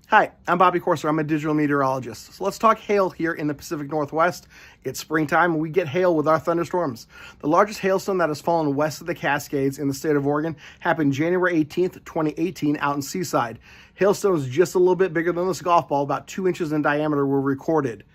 Hi, I'm Bobby Corser. I'm a digital meteorologist. So let's talk hail here in the Pacific Northwest. It's springtime and we get hail with our thunderstorms. The largest hailstone that has fallen west of the Cascades in the state of Oregon happened January 18th, 2018 out in Seaside. Hailstones just a little bit bigger than this golf ball, about 2 inches in diameter, were recorded.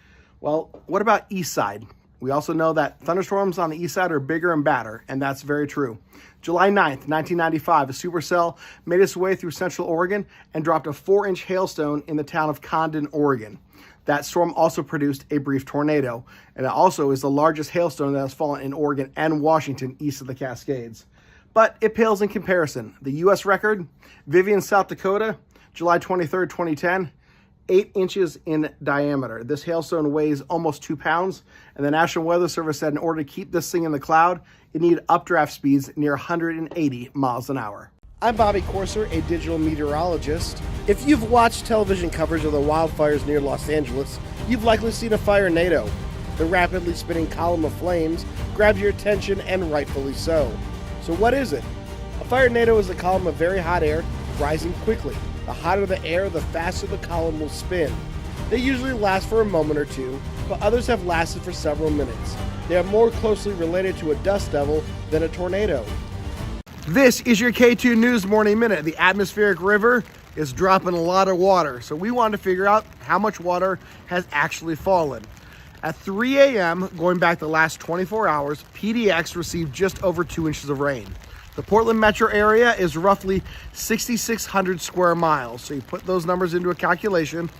Well, what about east side? We also know that thunderstorms on the east side are bigger and badder, and that's very true. July 9th, 1995, a supercell made its way through central Oregon and dropped a 4-inch hailstone in the town of Condon, Oregon. That storm also produced a brief tornado, and it also is the largest hailstone that has fallen in Oregon and Washington east of the Cascades. But it pales in comparison. The U.S. record, Vivian, South Dakota, July 23rd, 2010, 8 inches in diameter. This hailstone weighs almost 2 pounds, and the National Weather Service said in order to keep this thing in the cloud, it needed updraft speeds near 180 miles an hour. I'm Bobby Corser, a digital meteorologist. If you've watched television coverage of the wildfires near Los Angeles, you've likely seen a fire-nado. The rapidly spinning column of flames grabs your attention, and rightfully so. So what is it? A fire-nado is a column of very hot air rising quickly. The hotter the air, the faster the column will spin. They usually last for a moment or two, but others have lasted for several minutes. They are more closely related to a dust devil than a tornado. This is your K2 News Morning Minute. The atmospheric river is dropping a lot of water, so we wanted to figure out how much water has actually fallen. At 3 a.m., going back the last 24 hours, PDX received just over 2 inches of rain. The Portland metro area is roughly 6,600 square miles. So you put those numbers into a calculation,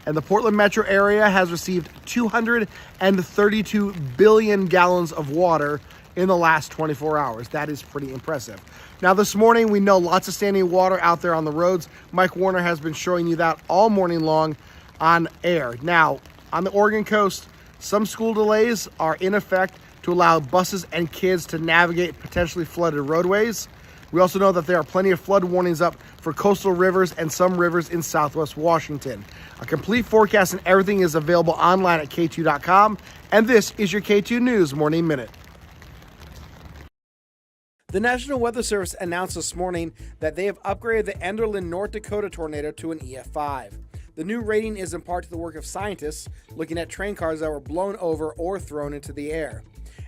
and the Portland metro area has received 232 billion gallons of water in the last 24 hours. That is pretty impressive. Now this morning, we know lots of standing water out there on the roads. Mike Warner has been showing you that all morning long on air. Now, on the Oregon coast, some school delays are in effect to allow buses and kids to navigate potentially flooded roadways. We also know that there are plenty of flood warnings up for coastal rivers and some rivers in southwest Washington. A complete forecast and everything is available online at k2.com. And this is your K2 News Morning Minute. The National Weather Service announced this morning that they have upgraded the Enderlin, North Dakota tornado to an EF5. The new rating is in part to the work of scientists looking at train cars that were blown over or thrown into the air.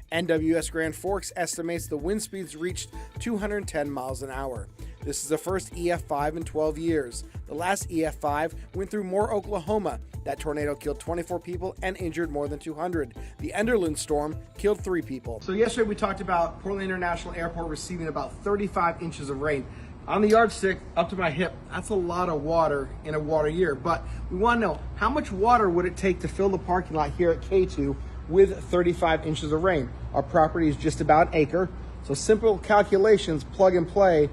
NWS Grand Forks estimates the wind speeds reached 210 miles an hour. This is the first EF5 in 12 years. The last EF5 went through Moore, Oklahoma. That tornado killed 24 people and injured more than 200. The Enderlin storm killed 3 people. So yesterday we talked about Portland International Airport receiving about 35 inches of rain. On the yardstick, up to my hip, that's a lot of water in a water year. But we want to know, how much water would it take to fill the parking lot here at K2 with 35 inches of rain? Our property is just about an acre, so simple calculations, plug and play,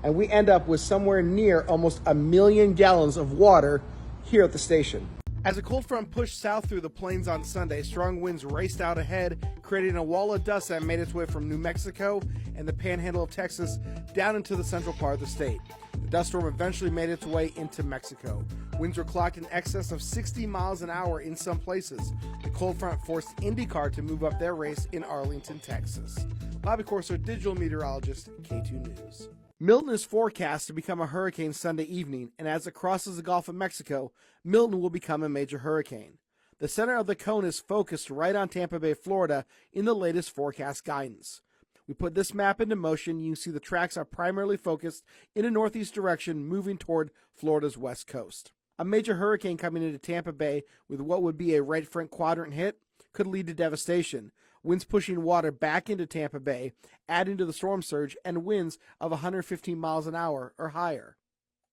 and we end up with somewhere near almost 1 million gallons of water here at the station. As a cold front pushed south through the plains on Sunday, strong winds raced out ahead, creating a wall of dust that made its way from New Mexico and the panhandle of Texas down into the central part of the state. The dust storm eventually made its way into Mexico. Winds were clocked in excess of 60 miles an hour in some places. The cold front forced IndyCar to move up their race in Arlington, Texas. Bobby Corser, digital meteorologist, K2 News. Milton is forecast to become a hurricane Sunday evening, and as it crosses the Gulf of Mexico, Milton will become a major hurricane. The center of the cone is focused right on Tampa Bay, Florida, in the latest forecast guidance. We put this map into motion. You can see the tracks are primarily focused in a northeast direction, moving toward Florida's west coast. A major hurricane coming into Tampa Bay with what would be a right front quadrant hit could lead to devastation. Winds pushing water back into Tampa Bay, adding to the storm surge, and winds of 115 miles an hour or higher.